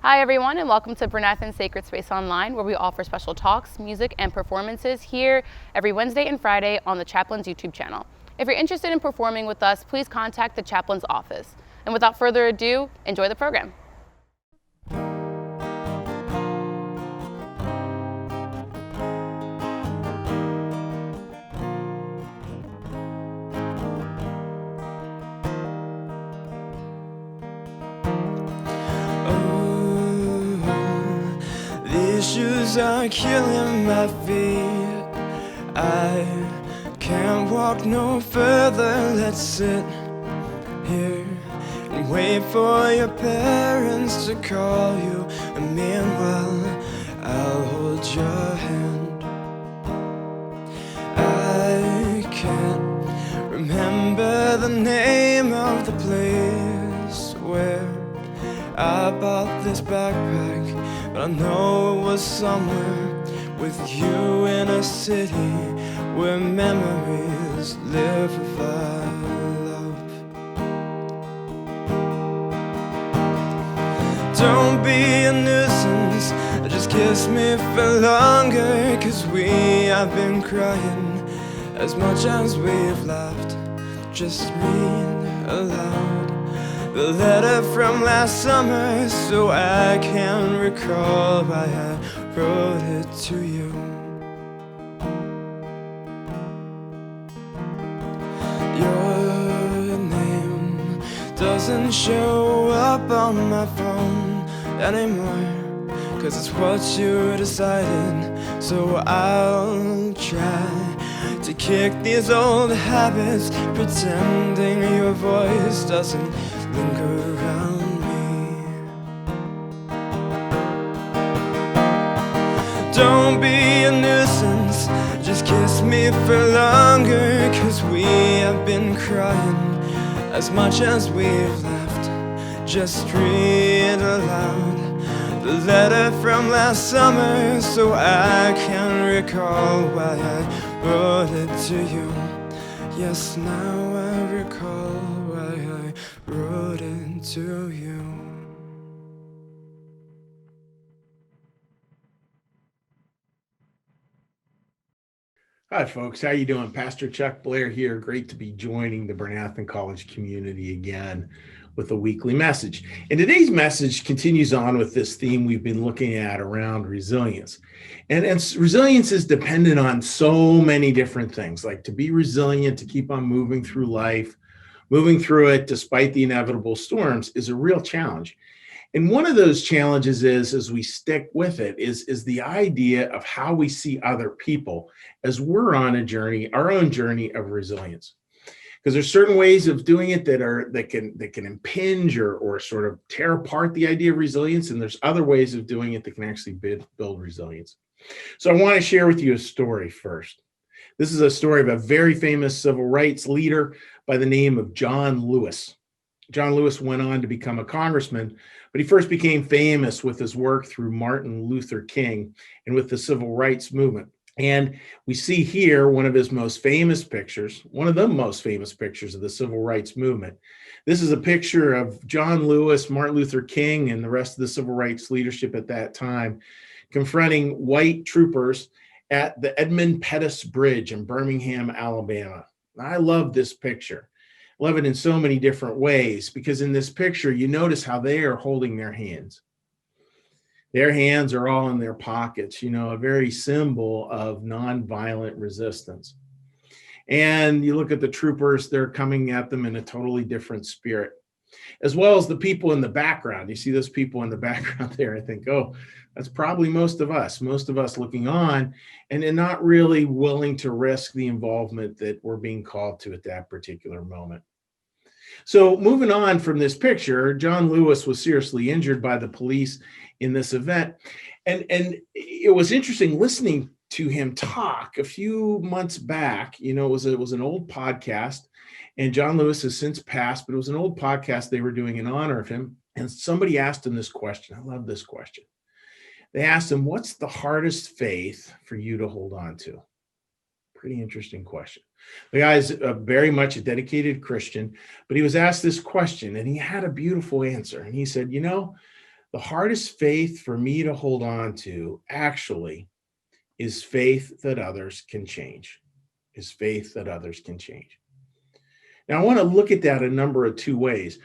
Hi everyone, and welcome to Bryn Athyn Sacred Space Online, where we offer special talks, music, and performances here every Wednesday and Friday on the Chaplain's YouTube channel. If you're interested in performing with us, please contact the Chaplain's office. And without further ado, enjoy the program. Shoes are killing my feet. I can't walk no further. Let's sit here and wait for your parents to call you. And meanwhile, I'll hold your hand. I can't remember the name of the place where I bought this backpack, but I know it was somewhere with you in a city where memories live with our love. Don't be a nuisance, just kiss me for longer, 'cause we have been crying as much as we've laughed. Just read aloud the letter from last summer, so I can recall why I wrote it to you. Your name doesn't show up on my phone anymore, 'cause it's what you decided. So I'll try to kick these old habits, pretending your voice doesn't linger around me. Don't be a nuisance, just kiss me for longer, 'cause we have been crying as much as we've laughed. Just read aloud the letter from last summer, so I can recall why I wrote it to you. Yes, now I recall why I wrote it to you. Hi, folks. How you doing? Pastor Chuck Blair here. Great to be joining the Bryn Athyn College community again with a weekly message. And today's message continues on with this theme we've been looking at around resilience. And resilience is dependent on so many different things, like to be resilient, to keep on moving through life, moving through it despite the inevitable storms is a real challenge. And one of those challenges is, as we stick with it, is the idea of how we see other people as we're on a journey, our own journey of resilience. Because there's certain ways of doing it that can impinge or sort of tear apart the idea of resilience, and there's other ways of doing it that can actually build resilience. So I want to share with you a story first. This is a story of a very famous civil rights leader by the name of John Lewis. John Lewis went on to become a congressman, but he first became famous with his work through Martin Luther King and with the civil rights movement. And we see here one of his most famous pictures, one of the most famous pictures of the civil rights movement. This is a picture of John Lewis, Martin Luther King, and the rest of the civil rights leadership at that time confronting white troopers at the Edmund Pettus Bridge in Birmingham, Alabama. I love this picture. Love it in so many different ways, because in this picture, you notice how they are holding their hands. Their hands are all in their pockets, a very symbol of nonviolent resistance. And you look at the troopers, they're coming at them in a totally different spirit, as well as the people in the background. You see those people in the background there, I think, oh, that's probably most of us looking on and not really willing to risk the involvement that we're being called to at that particular moment. So moving on from this picture, John Lewis was seriously injured by the police in this event. And it was interesting listening to him talk a few months back. It was an old podcast, and John Lewis has since passed, but it was an old podcast they were doing in honor of him. And somebody asked him this question. I love this question. They asked him, what's the hardest faith for you to hold on to? Pretty interesting question. The guy's very much a dedicated Christian, but he was asked this question and he had a beautiful answer. And he said, The hardest faith for me to hold on to actually is faith that others can change. Is faith that others can change. Now, I want to look at that a number of two ways.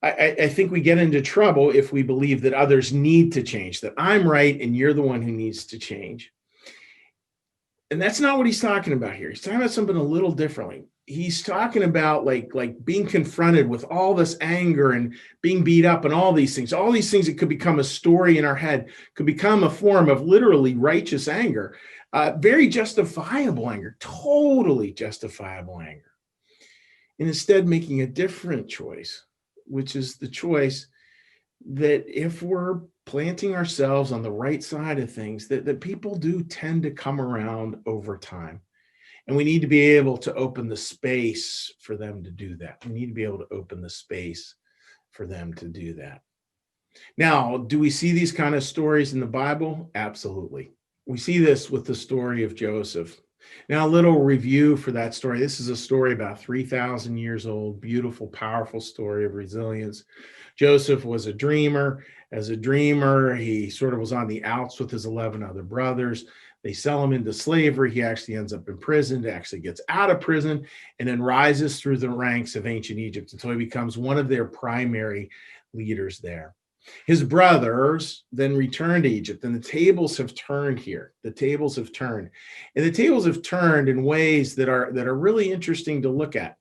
I think we get into trouble if we believe that others need to change, that I'm right and you're the one who needs to change. And that's not what he's talking about here. He's talking about something a little differently. He's talking about like being confronted with all this anger and being beat up and all these things that could become a story in our head, could become a form of literally righteous anger, very justifiable anger, totally justifiable anger. And instead making a different choice, which is the choice that if we're planting ourselves on the right side of things, that people do tend to come around over time. And we need to be able to open the space for them to do that. We need to be able to open the space for them to do that. Now, do we see these kind of stories in the Bible? Absolutely. We see this with the story of Joseph. Now, a little review for that story. This is a story about 3,000 years old, beautiful, powerful story of resilience. Joseph was a dreamer. As a dreamer, he sort of was on the outs with his 11 other brothers. They sell him into slavery. He actually ends up in prison, actually gets out of prison, and then rises through the ranks of ancient Egypt until he becomes one of their primary leaders there. His brothers then return to Egypt, and the tables have turned here. The tables have turned. And the tables have turned in ways that are really interesting to look at.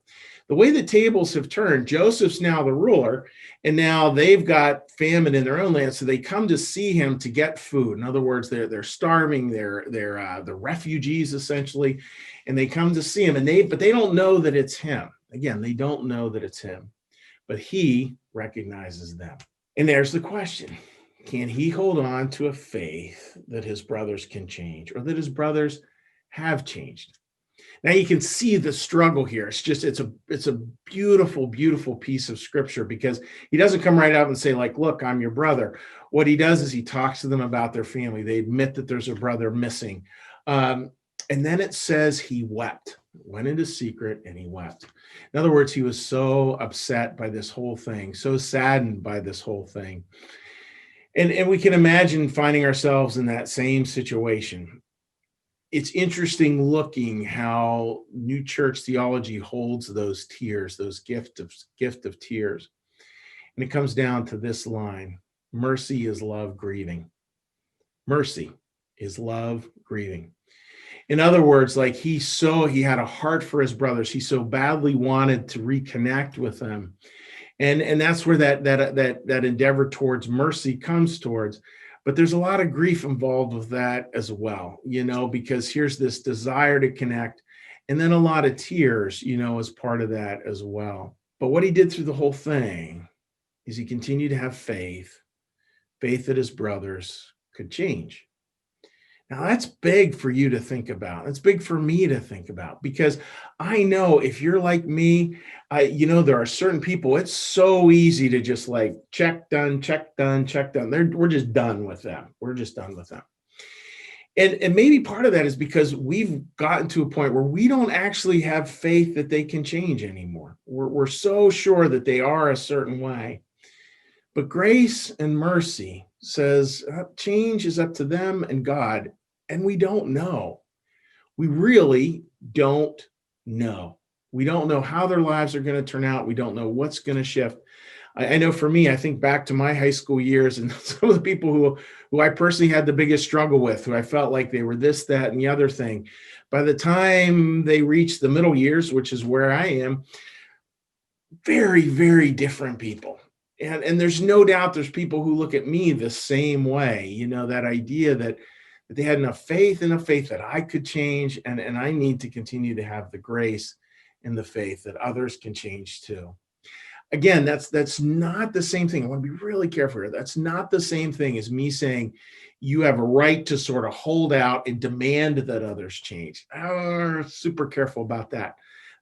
The way the tables have turned, Joseph's now the ruler, and now they've got famine in their own land, so they come to see him to get food. In other words, they're starving, they're the refugees essentially, and they come to see him, but they don't know that it's him. Again, they don't know that it's him, but he recognizes them. And there's the question: can he hold on to a faith that his brothers can change, or that his brothers have changed? Now you can see the struggle here. It's a beautiful, beautiful piece of scripture, because he doesn't come right out and say, like, look, I'm your brother. What he does is he talks to them about their family. They admit that there's a brother missing. And then it says he wept, went into secret and he wept. In other words, he was so upset by this whole thing, so saddened by this whole thing. And we can imagine finding ourselves in that same situation. It's interesting looking how New Church theology holds those tears, those gift of tears. And it comes down to this line: mercy is love grieving. Mercy is love grieving. In other words, like he had a heart for his brothers. He so badly wanted to reconnect with them. And that's where that endeavor towards mercy comes towards. But there's a lot of grief involved with that as well, because here's this desire to connect, and then a lot of tears, as part of that as well. But what he did through the whole thing is he continued to have faith that his brothers could change. Now, that's big for you to think about. It's big for me to think about, because I know if you're like me, there are certain people, it's so easy to just like check done. We're just done with them. And maybe part of that is because we've gotten to a point where we don't actually have faith that they can change anymore. We're so sure that they are a certain way. But grace and mercy says change is up to them and God. And we don't know. We really don't know. We don't know how their lives are going to turn out. We don't know what's going to shift. I know for me, I think back to my high school years and some of the people who I personally had the biggest struggle with, who I felt like they were this, that, and the other thing. By the time they reached the middle years, which is where I am, very, very different people. And there's no doubt there's people who look at me the same way, that idea that they had enough faith that I could change, and I need to continue to have the grace and the faith that others can change too. Again, that's not the same thing. I want to be really careful here. That's not the same thing as me saying you have a right to sort of hold out and demand that others change. Super careful about that.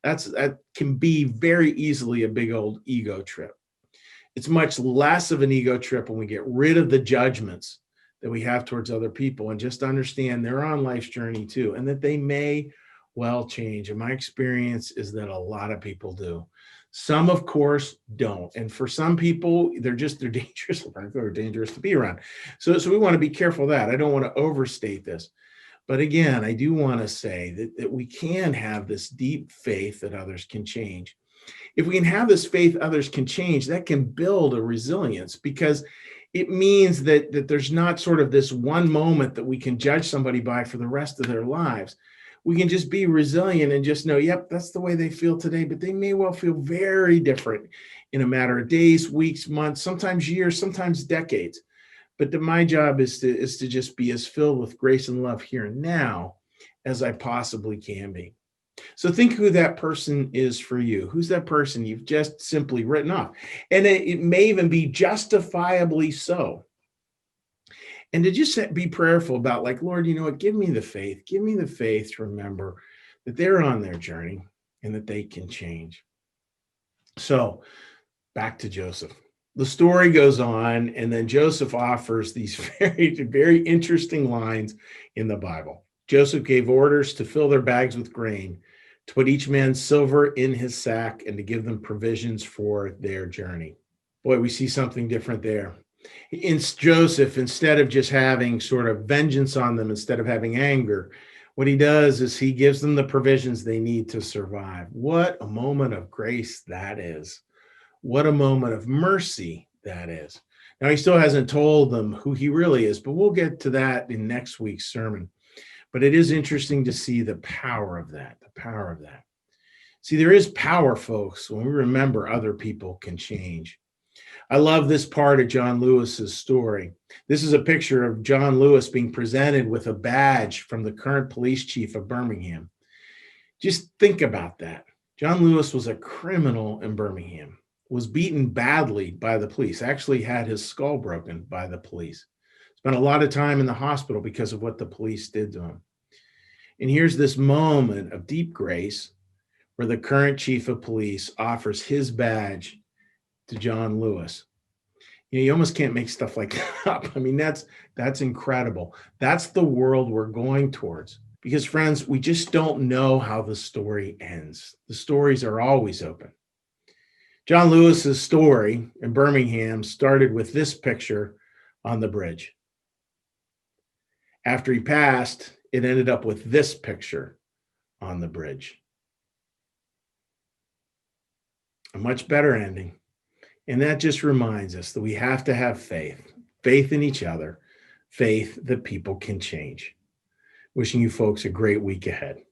That can be very easily a big old ego trip. It's much less of an ego trip when we get rid of the judgments that we have towards other people and just understand they're on life's journey too, and that they may well change. And my experience is that a lot of people do. Some, of course, don't. And for some people, they're dangerous. They're dangerous to be around. So we want to be careful of that. I don't want to overstate this. But again, I do want to say that we can have this deep faith that others can change. If we can have this faith others can change, that can build a resilience, because it means that there's not sort of this one moment that we can judge somebody by for the rest of their lives. We can just be resilient and just know, yep, that's the way they feel today, but they may well feel very different in a matter of days, weeks, months, sometimes years, sometimes decades. But my job is to just be as filled with grace and love here and now as I possibly can be. So think who that person is for you. Who's that person you've just simply written off? And it may even be justifiably so. And to just be prayerful about, like, Lord, you know what? Give me the faith to remember that they're on their journey and that they can change. So back to Joseph. The story goes on, and then Joseph offers these very, very interesting lines in the Bible. Joseph gave orders to fill their bags with grain, to put each man's silver in his sack, and to give them provisions for their journey. Boy, we see something different there. In Joseph, instead of just having sort of vengeance on them, instead of having anger, what he does is he gives them the provisions they need to survive. What a moment of grace that is. What a moment of mercy that is. Now, he still hasn't told them who he really is, but we'll get to that in next week's sermon. But it is interesting to see the power of that, See, there is power, folks, when we remember other people can change. I love this part of John Lewis's story. This is a picture of John Lewis being presented with a badge from the current police chief of Birmingham. Just think about that. John Lewis was a criminal in Birmingham, was beaten badly by the police, actually had his skull broken by the police, spent a lot of time in the hospital because of what the police did to him. And here's this moment of deep grace where the current chief of police offers his badge to John Lewis. You almost can't make stuff like that up. I mean, that's incredible. That's the world we're going towards. Because, friends, we just don't know how the story ends. The stories are always open. John Lewis's story in Birmingham started with this picture on the bridge. After he passed, it ended up with this picture on the bridge. A much better ending. And that just reminds us that we have to have faith in each other, faith that people can change. Wishing you folks a great week ahead.